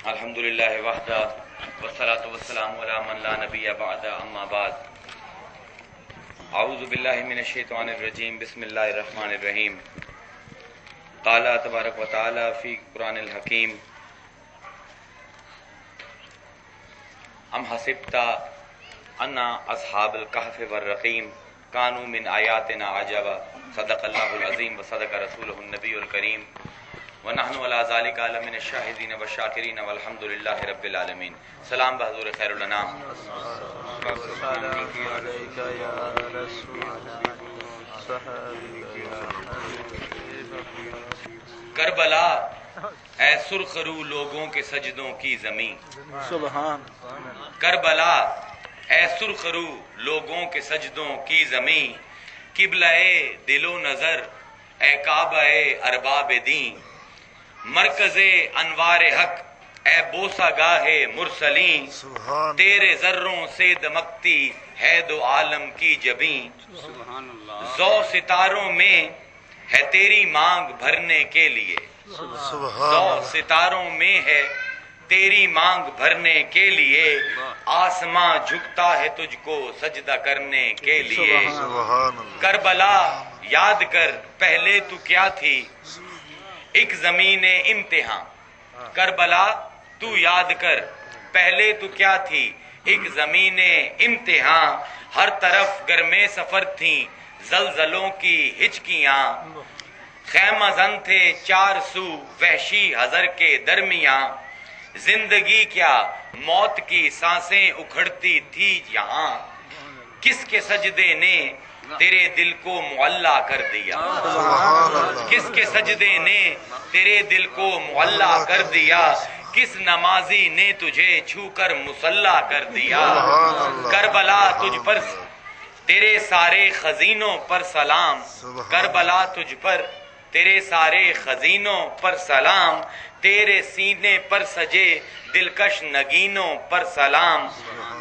الحمدللہ وحدہ والصلاة والسلام علی من لا نبی بعد اما بعد اعوذ باللہ من الشیطان الرجیم بسم اللہ الرحمن الرحیم قال تبارک و تعالی فی قرآن الحکیم ام حسبت ان اصحاب الکہف والرقیم کانوا من آیاتنا عجبا صدق اللہ العظیم وصدق رسولہ النبی الکریم ونحن علی ذلک من الشاہدین والشاکرین والحمد للہ رب العالمین. سلام بحضور خیر الانام. کربلا اے سرخرو لوگوں کے سجدوں کی زمین. سبحان. کربلا اے سرخرو لوگوں کے سجدوں کی زمین. قبلہ دل و نظر اے کعبہ ارباب دین. مرکز انوار حق اے بوسہ گاہ مرسلین. تیرے ذروں سے دمکتی ہے دو عالم کی جبین. ذو ستاروں میں ہے تیری مانگ بھرنے کے لیے. ذو ستاروں میں ہے تیری مانگ بھرنے کے لیے. آسماں جھکتا ہے تجھ کو سجدہ کرنے کے لیے. کربلا یاد کر پہلے تو کیا تھی ایک زمین امتحان. کربلا تو یاد کر پہلے تو کیا تھی ایک زمین امتحان. ہر طرف گرمے سفر تھیں زلزلوں کی ہچکیاں. خیمہ زن تھے چار سو وحشی حضر کے درمیان. زندگی کیا موت کی سانسیں اکھڑتی تھی یہاں. کس کے سجدے نے تیرے دل کو معلّا کر دیا. کس کے سجدے نے تیرے دل کو معلّا کر دیا. کس نمازی نے تجھے چھو کر مصلی کر دیا. کربلا تجھ پر تیرے سارے خزینوں پر سلام. کربلا تجھ پر تیرے سارے خزینوں پر سلام. تیرے سینے پر سجے دلکش نگینوں پر سلام.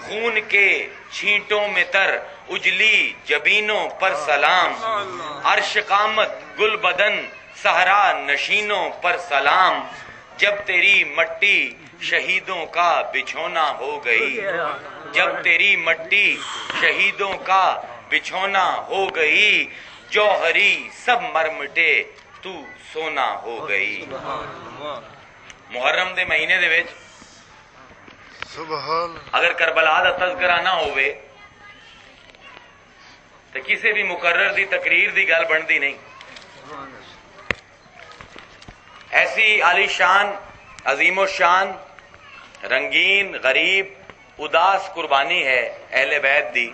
خون کے چھینٹوں میں تر اجلی جبینوں پر سلام. عرش قامت گل بدن صحرا نشینوں پر سلام. جب تیری مٹی شہیدوں کا بچھونا ہو گئی. جب تیری مٹی شہیدوں کا بچھونا ہو گئی. جوہری سب مرمٹے تو سونا ہو گئی. محرم دے مہینے دے وچ اگر کربلا دا تذکرہ نہ ہوئے تو کسی بھی مقرر دی تقریر دی گل بندی نہیں. ایسی عالی شان عظیم و شان رنگین غریب اداس قربانی ہے اہل بیت دی.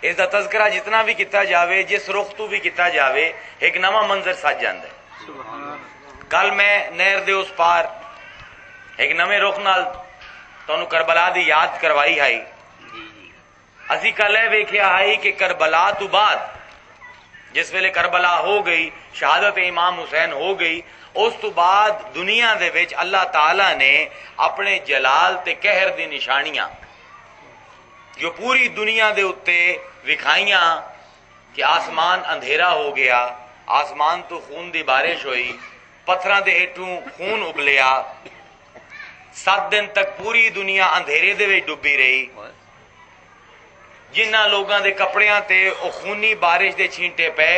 اس دا تذکرہ جتنا بھی کیتا جاوے جس رخ تو بھی کیتا جاوے ایک نواں منظر سج جاندا ہے. کل میں نہر دے اس پار ایک نویں رخ نال تانوں کربلا دی یاد کروائی ہے. اسی کل یہ ویکھیا ہے کہ کربلا تو بعد جس ویلے کربلا ہو گئی شہادت امام حسین ہو گئی اس تو بعد دنیا دے وچ اللہ تعالی نے اپنے جلال تے قہر دی نشانیاں جو پوری دنیا دے اتے وکھائیاں کہ آسمان اندھیرا ہو گیا. آسمان تو خون دی بارش ہوئی. پتھراں دے ہیٹوں خون ابلیا. 7 دن تک پوری دنیا اندھیرے دے وچ ڈبی رہی. جنہ لوگاں دے کپڑیاں تے او خونی بارش دے چھینٹے پے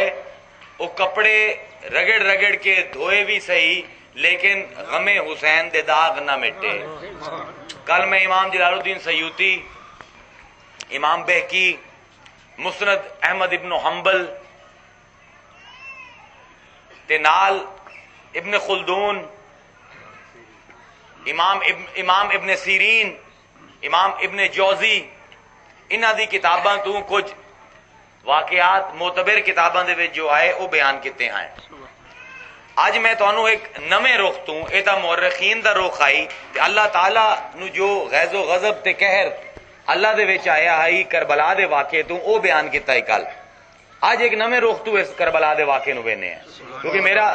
او کپڑے رگڑ رگڑ کے دھوئے بھی صحیح لیکن غم حسین دے داغ نہ مٹے. کل میں امام جلال الدین سیوطی امام بہقی مسند احمد ابن حنبل تے نال ابن خلدون امام ابن سیرین امام ابن جوزی انہاں دی کتاباں تو کچھ واقعات معتبر کتاباں دے وچ جو آئے وہ بیان کیتے ہیں. اج میں تانوں ایک نویں رخ تو اے تا مورخین دا رخ آئی تے اللہ تعالی نو جو غیظ و غضب تے قہر اللہ دے وچ آیا ہے کربلا دے واقعے تو او بیان کیتا ہے کل. اج ایک نویں رخ تو اس کربلا دے واقعے نو وینے ہیں کیونکہ میرا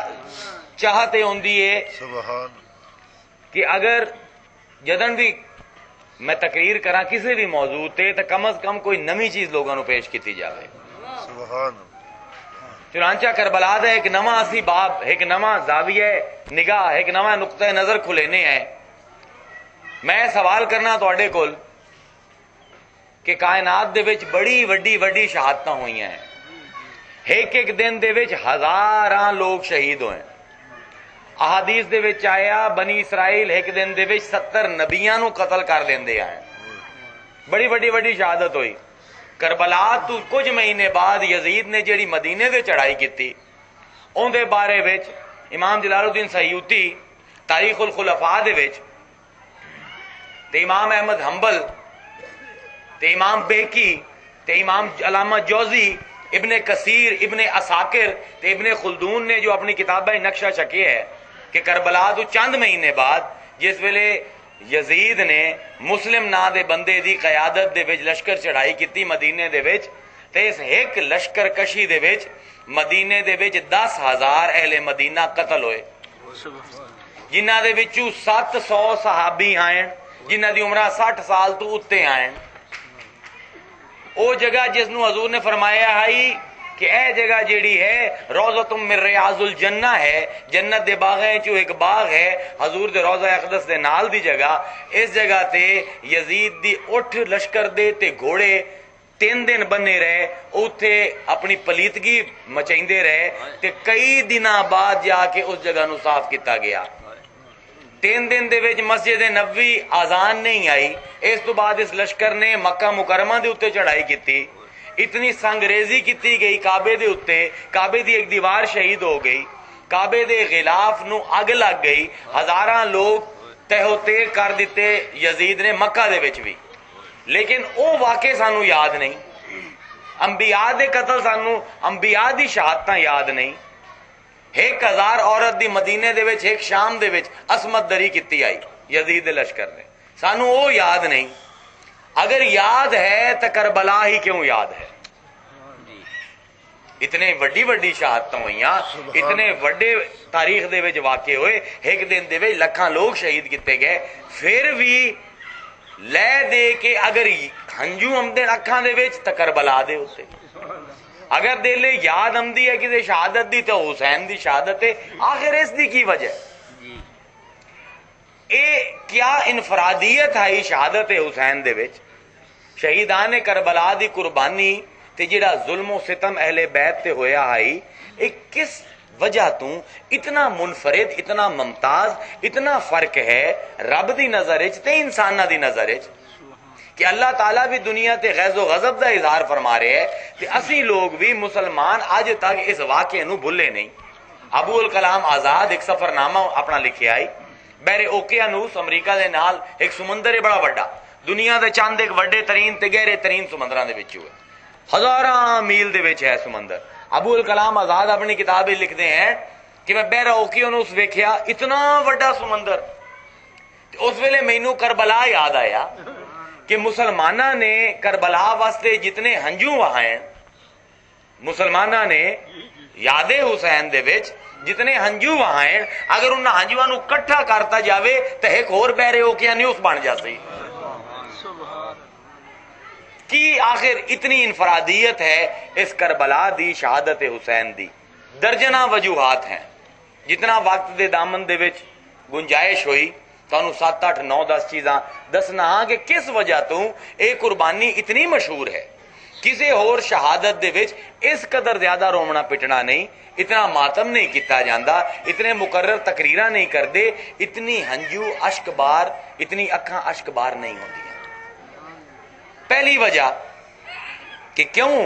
چاہت ہوندی ہے کہ اگر جدن بھی میں تقریر کراں کسی بھی موضوع تے تو کم از کم کوئی نمی چیز لوگوں نو پیش کیتی جاوے. چنانچہ کربلا دا ایک نواں اسی باب، ایک نواں زاویہ نگاہ، ایک نواں نقطہ نظر کھلینے ہیں۔ میں سوال کرنا تواڈے کول کہ کائنات دے وچ بڑی وڈی وڈی شہادتاں ہوئی ہیں، ایک ایک دن دے وچ ہزاراں لوگ شہید ہوئے۔ احادیث دے وچ آیا بنی اسرائیل ایک دن دے وچ 70 نبیاں نو قتل کر دیندے ہیں، بڑی وڈی وڈی شہادت ہوئی۔ کربلا تو کچھ مہینے بعد یزید نے جیڑی مدینے دے چڑھائی کیتی، اون دے بارے وچ امام جلال الدین سیوطی تاریخ الخلفاء دے وچ تے امام احمد حنبل تے امام بیکی تے امام علامہ جوزی، ابن کثیر، ابن عساکر تے ابن خلدون نے جو اپنی کتابہ نقشہ چکے ہے کہ کربلا تو چند مہینے بعد جس ویلے یزید نے مسلم نا دے بندے دی قیادت دے وچ لشکر چڑھائی کیتی مدینے دے وچ، تے اس ایک لشکر کشی دے وچ مدینے دے وچ 10,000 اہل مدینہ قتل ہوئے، جنہ دے وچوں 700 صحابی آئیں جنہ دی عمرہ 60 سال تو اتے آئیں۔ او جگہ جس نو حضور نے فرمایا ہے کہ اے جگہ جیڑی ہے روضۃ من ریاض الجنہ ہے، جنت دے باغیں چوں ایک باغ ہے، حضور دے روضہ اقدس دے نال دی جگہ، اس جگہ تے یزید دی اٹھ لشکر دے تے گھوڑے 3 دن بنے رہے، اوتھے اپنی پلیتگی مچائندے رہے تے کئی دناں بعد جا کے اس جگہ نو صاف کیتا گیا۔ 3 دن دے وچ مسجد نبوی آزان نہیں آئی، اس تو بعد اس لشکر نے مکہ مکرمہ دے اوتے چڑھائی کیتی، اتنی سنگریزی کیتی گئی کعبے دے اوتے، کعبے دی ایک دیوار شہید ہو گئی، کعبے دے غلاف نو اگ لگ گئی، ہزاراں لوگ تہو تیغ کر دیتے یزید نے مکہ دے وچ بھی۔ لیکن او واقع سانو یاد نہیں، انبیاء دے قتل سانو، انبیاء دی شہادتاں یاد نہیں۔ 1000 عورت دی مدینے دے وچ ایک شام دے وچ عصمت دری کیتی آئی یزید دے لشکر نے، سانو او یاد نہیں۔ اگر یاد ہے تو کربلا ہی کیوں یاد ہے؟ اتنے وڈی وڈی شہادتاں ہوئیاں، اتنے وڈے تاریخ دے وچ واقع ہوئے، ایک دن دے وچ لکھاں لوگ شہید کیتے گئے، پھر بھی لے دے کہ اگر ہنجو آمدے اکھاں دے وچ تے کربلا دے ہوتے، اگر دل یاد آمدی ہے کسی شہادت دی تو حسین دی شہادت ہے، آخر اس دی کی وجہ؟ اے کیا انفرادیت ہے شہادت حسین دے وچ؟ شہیدان کربلا دی قربانی تے جڑا ظلم و ستم اہل بیت تے ہویا ہے، اے کس وجہ تو اتنا منفرد، اتنا ممتاز، اتنا فرق ہے رب دی نظر وچ تے انساناں دی نظر وچ کہ اللہ تعالیٰ بھی دنیا تے غیظ و غضب دا اظہار فرما رہے ہیں تے اسی لوگ بھی مسلمان آج تک اس واقعے نو بھلے نہیں۔ ابو الکلام آزاد ایک سفر نامہ اپنا لکھیا ہے، بحر اوقیانوس امریکہ دے نال ایک سمندر ہے بڑا وڈا، دنیا دے چاند ایک وڈے ترین تے گہرے ترین سمندراں دے وچ ہوئے، ہزاراں میل دے وچ ہے سمندر۔ ابو الکلام آزاد اپنی کتاب وچ لکھتے ہیں کہ میں بحر اوقیانوس ویکھیا، اتنا وڈا سمندر، اس ویلے مینوں کربلا یاد آیا کہ مسلمانہ نے کربلا واسطے جتنے ہنجو وہائیں، مسلمانہ نے یاد حسین دے وچ جتنے ہنجو وہائیں، اگر انہاں ہنجواں نو کٹھا کرتا جاوے تے ایک اور بحر اوقیانوس بن جاسی۔ کی آخر اتنی انفرادیت ہے اس کربلا دی شہادت حسین دی؟ درجناں وجوہات ہیں، جتنا وقت دے دامن دے وچ گنجائش ہوئی تانوں 7 8 9 10 چیزاں دسنا کہ کس وجہ تو اے قربانی اتنی مشہور ہے۔ کسی اور شہادت دے وچ اس قدر زیادہ رومنا پٹنا نہیں، اتنا ماتم نہیں کیتا جاندا، اتنے مقرر تقریراں نہیں کردے، اتنی ہنجو اشک بار، اتنی اکھاں اشک بار نہیں ہوندیاں۔ پہلی وجہ کہ کیوں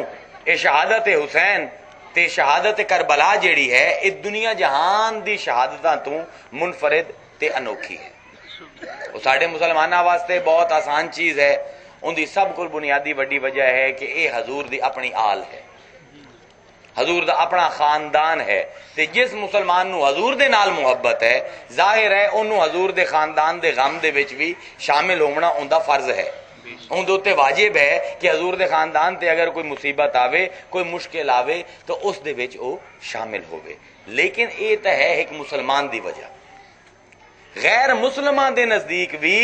اے شہادت حسین تے شہادت کربلا جیڑی ہے اے دنیا جہان دی شہادتاں تو منفرد تے انوکھی ہے۔ وہ ساڑھے مسلمانہ واسطے بہت آسان چیز ہے، ان دی سب کو بنیادی وڈی وجہ ہے کہ اے حضور دی اپنی آل ہے، حضور دا اپنا خاندان ہے، تے جس مسلمان نو حضور دے نال محبت ہے ظاہر ہے انہوں حضور دے خاندان دے غم دے وچ بھی شامل ہونا ان دا فرض ہے، ان دوتے واجب ہے کہ حضور دے خاندان تے اگر کوئی مصیبت آوے، کوئی مشکل آوے تو اس دے وچ او شامل ہوئے۔ لیکن اے تے ہے ایک مسلمان دی وجہ، غیر مسلمان دے نزدیک بھی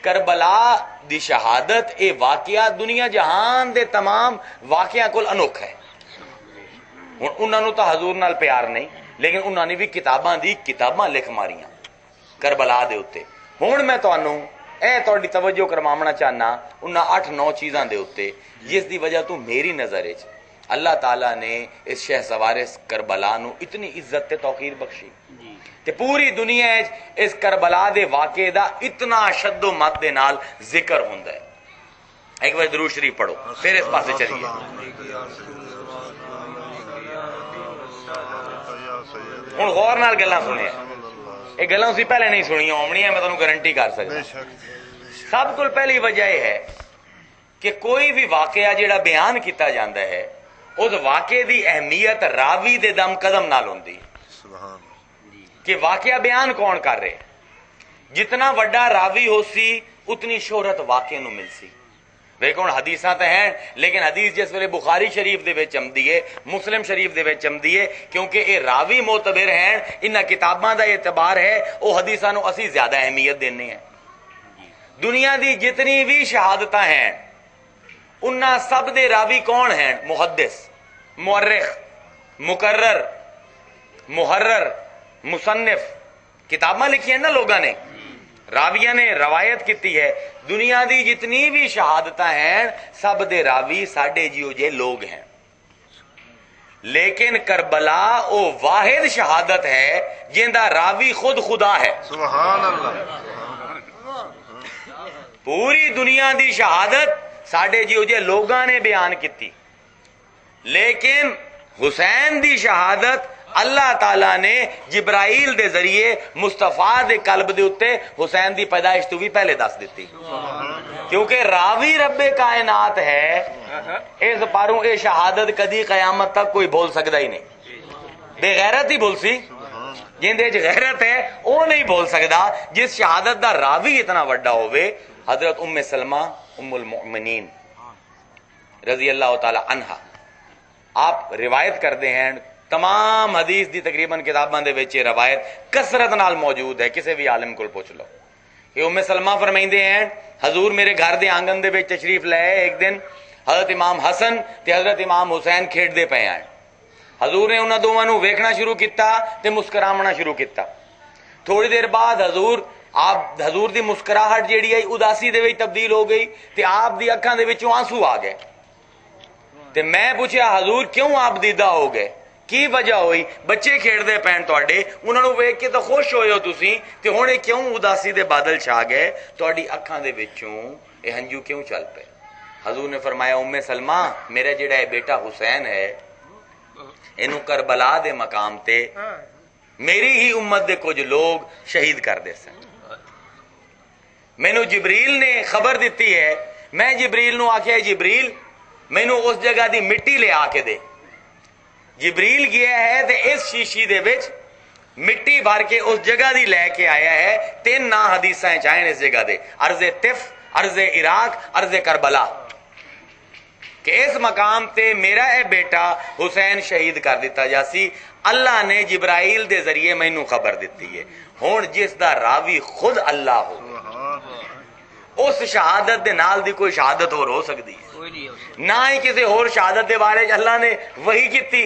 کربلا دی شہادت اے واقعہ دنیا جہان دے تمام واقعہ کل انوکھا ہے۔ ہن انہاں نوں تاں حضور نال پیار نہیں، لیکن انہاں نے بھی کتاباں دی کتاباں لکھ ماریاں کربلا دے اتے۔ ہن میں تانوں اے تہاڈی توجہ کرواونا چاہنا انہاں 8-9 چیزاں دے اتے جس دی وجہ تو میری نظر وچ اللہ تعالیٰ نے اس شہ سوار کربلا نو اتنی عزت تے توقیر بخشی تے پوری دنیا وچ اس کربلا دے واقعے دا اتنا شد و مت دے نال ذکر ہوندا ہے۔ ایک بار درود شریف پڑھو پھر اس پاسے چلیے۔ ہن غور نال گلاں سنیا، یہ گلاں اسی پہلے نہیں سنیاں ہومنیاں، میں تانوں گارنٹی کر سکدا۔ سب کو پہلی وجہ یہ ہے کہ کوئی بھی واقعہ جڑا بیان کیتا جاندا ہے اس واقعے دی اہمیت راوی دے دم قدم نال ہوندی کہ واقعہ بیان کون کر رہے، جتنا وڈا راوی ہو سی اتنی شہرت واقعے نو مل سی۔ ویکھو ہن حدیثاں تے ہیں، لیکن حدیث جس ویلے بخاری شریف دے وچ آمدی ہے، مسلم شریف دے وچ آمدی ہے، کیونکہ اے راوی معتبر ہیں، انہاں کتاباں دا اعتبار ہے، او حدیثاں نو اسی زیادہ اہمیت دینے ہیں۔ دنیا دی جتنی بھی شہادتاں ہیں انہاں سب دے راوی کون ہیں؟ محدث، مورخ، مقرر، محرر، مصنف، کتاباں لکھی ہیں نا لوگاں نے، راویاں نے روایت کیتی ہے۔ دنیا دی جتنی بھی شہادتاں ہیں سب دے راوی ساڈے جیو جے لوگ ہیں، لیکن کربلا او واحد شہادت ہے جندا راوی خود خدا ہے۔ سبحان اللہ۔ پوری دنیا دی شہادت ساڈے جیو جے لوگاں نے بیان کیتی، لیکن حسین دی شہادت اللہ تعالیٰ نے جبرائیل دے ذریعے مصطفیٰ دے قلب دے اتے حسین دی پیدائش تو بھی پہلے دس دیتی، کیونکہ راوی رب کائنات ہے۔ اس پاروں اے شہادت کدی قیامت تک کوئی بول سکتا ہی نہیں، بے غیرت ہی بول سی، جندے وچ غیرت ہے وہ نہیں بول سکتا۔ جس شہادت دا راوی اتنا وڈا ہوئے، حضرت ام سلمہ ام المؤمنین رضی اللہ تعالی عنہ، آپ روایت کرتے ہیں، تمام حدیث دی تقریباً کتاباں دے وچ روایت کثرت نال موجود ہے، کسی بھی عالم کول پوچھ لو کہ ام سلمہ فرمائندے ہیں حضور میرے گھر دے آنگن دے وچ تشریف لائے، ایک دن حضرت امام حسن تے حضرت امام حسین کھیڈ دے پے آئے، حضور نے انہاں دوواں نو ویکھنا شروع کیتا تے مسکراونا شروع کیتا۔ تھوڑی دیر بعد حضور دی مسکراہٹ جیڑی ہے اداسی دے وچ تبدیل ہو گئی تے آپ دی اکھاں دے وچوں آنسو آ گئے تے میں پوچھیا حضور کیوں آپ دیدہ ہو گئے، کی وجہ ہوئی؟ بچے کھیڑ دے پین تواڈے، انہاں نوں ویکھ کے تو خوش ہوئے ہو تسی تے ہن کیوں اداسی دے بادل چھا گئے، تواڈی اکھاں دے وچوں اے ہنجو کیوں چل پے؟ حضور نے فرمایا ام سلمہ میرا جڑا ہے بیٹا حسین ہے اینو کربلا دے مقام تے میری ہی امت دے کچھ لوگ شہید کر دے سن، مینو جبریل نے خبر دیتی ہے، میں جبریل نو آکھیا جبریل مینو اس جگہ دی مٹی لے آ کے دے، جبریل گیا ہے تے اس شیشی دے وچ مٹی بھر کے اس جگہ دی لے کے آیا ہے۔ 3 نا حدیثاں چاہیں اس جگہ دے، ارض طف، ارض عراق، ارض کربلا، کہ اس مقام تے میرا اے بیٹا حسین شہید کر دیتا جاسی، اللہ نے جبرائیل دے ذریعے مینوں خبر دیتی ہے۔ ہن جس دا راوی خود اللہ ہو اس شہادت دے نال دی کوئی شہادت اور ہو سکتی ہے؟ نہ ہی کسی اور شہادت دے بارے اللہ نے وحی کیتی،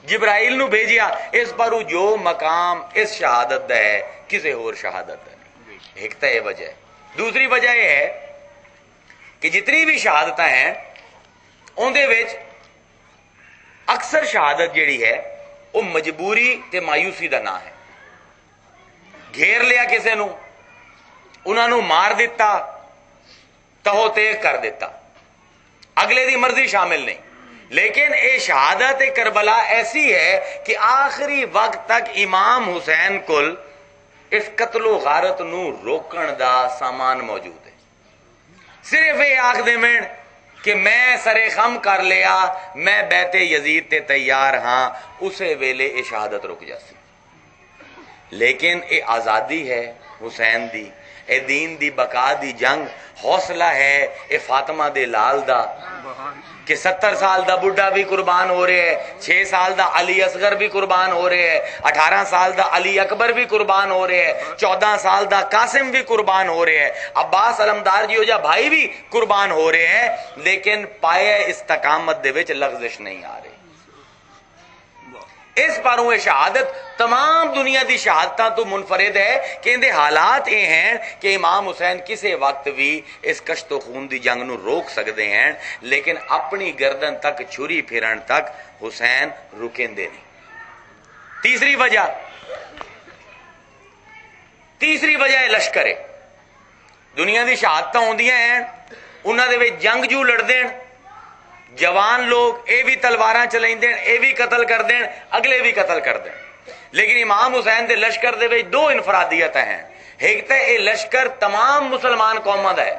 جبرائیل نو بھیجیا، اس پر جو مقام اس شہادت دا ہے کسی اور شہادت دا نہیں۔ ایک تو یہ وجہ ہے۔ دوسری وجہ یہ ہے کہ جتنی بھی شہادتیں ہیں ان دے وچ اکثر شہادت جیڑی ہے وہ مجبوری تے مایوسی دا نام ہے، گھیر لیا کسے نو، انہاں نو مار دیتا، تہو تیغ کر دیتا، اگلے دی مرضی شامل نہیں۔ لیکن اے شہادت کربلا ایسی ہے کہ آخری وقت تک امام حسین کل اس قتل و غارت نو روکن دا سامان موجود ہے، صرف یہ آکھ دے میں کہ میں سرے خم کر لیا، میں بیت یزید تے تیار ہاں، اسے ویلے اے شہادت رک جاسی۔ لیکن اے آزادی ہے حسین دی، اے دین دی بقا دی جنگ، حوصلہ ہے اے فاطمہ دے لال دا کہ 70 سال دا بڈھا بھی قربان ہو رہے ہیں، 6 سال دا علی اصغر بھی قربان ہو رہے ہیں، 18 سال دا علی اکبر بھی قربان ہو رہے ہیں، 14 سال دا قاسم بھی قربان ہو رہے ہیں، عباس علمدار جی ہو جا بھائی بھی قربان ہو رہے ہیں، لیکن پائے استقامت دے وچ لغزش نہیں آ رہی۔ اس پاروں یہ شہادت تمام دنیا دی شہادتاں تو منفرد ہے کہ اندے حالات یہ ہیں کہ امام حسین کسے وقت بھی اس کشت و خون دی جنگ نو روک سکتے ہیں، لیکن اپنی گردن تک چھری پھرن تک حسین رکیندے نہیں۔ تیسری وجہ ہے لشکر ہے۔ دنیا دی شہادتاں ہوندیاں ہیں، انہاں دے وچ جنگ جو لڑ دین، جوان لوگ اے بھی تلواراں چلائیں دین، اے بھی قتل کر دین، اگلے بھی قتل کر دین، لیکن امام حسین دے لشکر دے وچ دو انفرادیت ہیں۔ ایک تے اے لشکر تمام مسلمان قوماں دا ہے،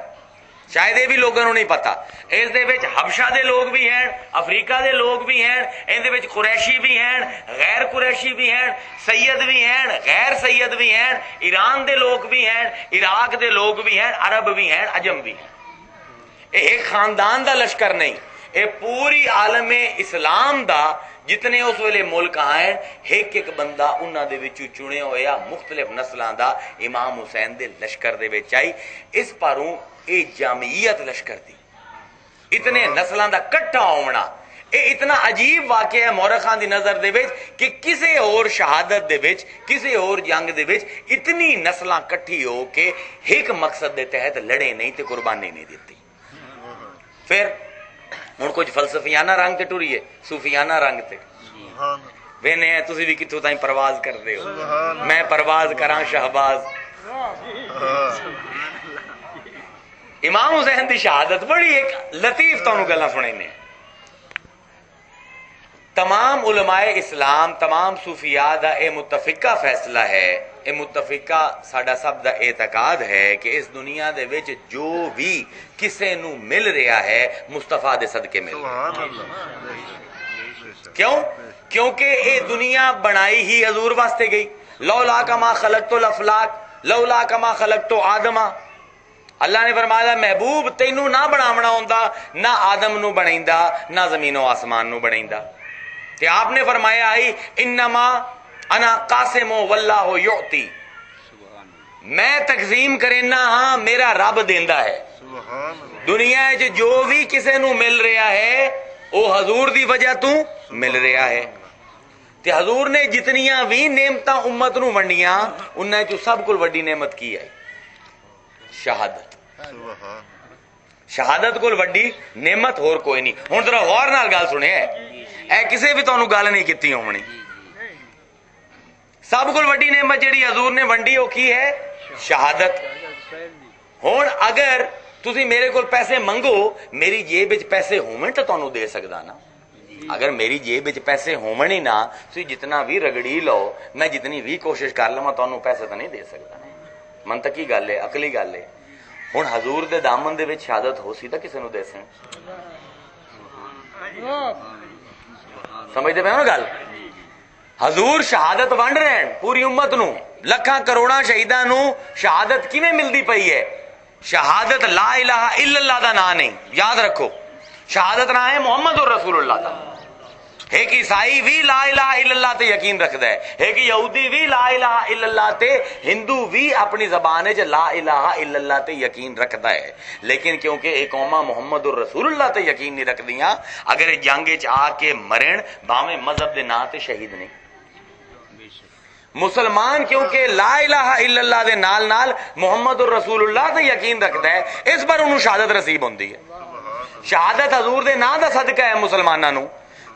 شاید یہ بھی لوگوں کو نہیں پتا۔ اس دے وچ حبشہ دے لوگ بھی ہیں، افریقہ دے لوگ بھی ہیں، ان دے وچ قریشی بھی ہیں، غیر قریشی بھی ہیں، سید بھی ہیں، غیر سید بھی ہیں، ایران دے لوگ بھی ہیں، عراق دے لوگ بھی ہیں، عرب بھی ہیں، عجم بھی ہیں۔ ایک خاندان دا لشکر نہیں، اے پوری عالم اسلام دا جتنے اس ویلے ملک آئے ایک ایک بندہ انہاں دے وچوں چنے ہویا مختلف نسلاں دا امام حسین دے لشکر دے وچ آئی۔ اس پاروں اے جامعیت لشکر دی، اتنے نسلاں دا کٹھا ہونا، اے اتنا عجیب واقعہ ہے مورخان دی نظر دے وچ کہ کسے اور شہادت دے وچ، کسے اور جنگ دے وچ اتنی نسلاں کٹھی ہو کے ایک مقصد دے تحت لڑے نہیں تے قربانی نہیں دیتی۔ پھر ہن کچھ فلسفیانہ رنگ تے ٹریے، صوفیانہ رنگ تے وینے ہیں تسی بھی کتھوں تائیں پرواز کردے ہو، میں پرواز کراں شہباز۔ امام حسین دی شہادت بڑی ایک لطیف تانوں گلاں سنینے۔ تمام علماء اسلام، تمام صوفیاء دا اے متفقہ فیصلہ ہے، اے متفقہ ساڈا سب دا اعتقاد ہے کہ اس دنیا دے وچ جو بھی کسے نو مل رہا ہے مصطفیٰ دے صدقے مل رہا ہے۔ کیوں؟ کیونکہ اے دنیا بنائی ہی حضور واسطے گئی۔ لولا کما خلقت الافلاک لولا کما خلقت آدم، اللہ نے فرمایا محبوب تینوں نہ بناونا ہوندا، نہ آدم نو بنائندا، نہ زمین و آسمان نو بنائندا۔ کہ آپ نے فرمایا آئی انما انا قاسم واللہ یعطی، میں تقسیم کرنا ہاں میرا رب دیندا ہے۔ دنیا وچ جو بھی کسے نو مل رہا ہے وہ حضور دی وجہ تو مل رہا ہے۔ تے حضور نے جتنیاں بھی نعمتاں امت نو ونڈیاں انہاں چوں سب کول وڈی نعمت کی ہے شہادت۔ شہادت کول وڈی نعمت اور کوئی نہیں۔ ہن ذرا غور نال گل سنے، اے کسے بھی تانوں گل نہیں کیتی ہونی، سب کول وڈی نعمت جیڑی حضور نے ونڈی وہ کی ہے شہادت۔ ہن اگر تسی میرے کول پیسے منگو، میری جیب وچ پیسے ہون تے تانوں دے سکدا نا۔ اگر میری جیب وچ پیسے ہون ہی نہ، تسی جتنا بھی رگڑی لو، میں جتنی بھی کوشش کر لواں تانوں پیسے تو نہیں دے سکدا۔ منطقی گل ہے، عقلی گل ہے۔ ہن حضور دے دامن دے وچ شہادت ہو سی تے کسے نو دے سن؟ سمجھتے پے ہو نا گل؟ حضور شہادت ونڈ رہے ہیں پوری امت نو، لکھاں کروڑاں شہیداں نو شہادت کیویں ملدی پئی ہے؟ شہادت لا الہ الا اللہ دا نام نہیں، یاد رکھو، شہادت نام ہے محمد الرسول اللہ دا۔ ایک عیسائی بھی لا الہ الا اللہ تے یقین رکھدا ہے، ایک یہودی بھی لا الہ الا اللہ تے، ہندو بھی اپنی زبان وچ لا الہ الا اللہ تے یقین رکھدا ہے، لیکن کیونکہ ایک قوماں محمد الرسول اللہ تے یقین نہیں رکھدیاں، اگر جنگ وچ آ کے مرن باویں مذہب دے نام تے شہید نہیں۔ مسلمان کیونکہ لا الہ الا اللہ دے نال نال محمد الرسول اللہ تے یقین رکھدا ہے، اس پر انہوں شہادت نصیب ہوندی ہے۔ شہادت حضور دے نام دا صدقہ ہے مسلماناں نو،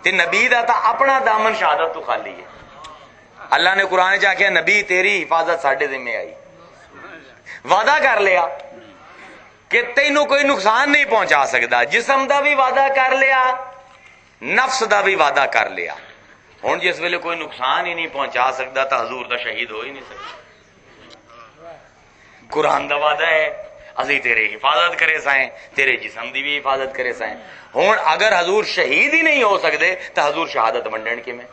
تے نبی دا تا اپنا دامن شہادت تو خالی ہے۔ اللہ نے قرآن چ آکھیا نبی تیری حفاظت ساڈے ذمہ آئی، وعدہ کر لیا کہ تینوں کوئی نقصان نہیں پہنچا سکتا، جسم دا بھی وعدہ کر لیا، نفس دا بھی وعدہ کر لیا۔ ہن جس ویلے کوئی نقصان ہی نہیں پہنچا سکتا تو حضور دا شہید ہو ہی نہیں سکتا۔ قرآن دا وعدہ ہے اسی تیرے حفاظت کرے سائیں، تیرے جسم دی بھی حفاظت کرے سائیں۔ ہن اگر حضور شہید ہی نہیں ہو سکتے تو حضور شہادت ونڈن کیویں؟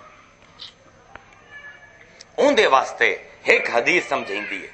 اون دے واسطے ایک حدیث سمجھیندی ہے،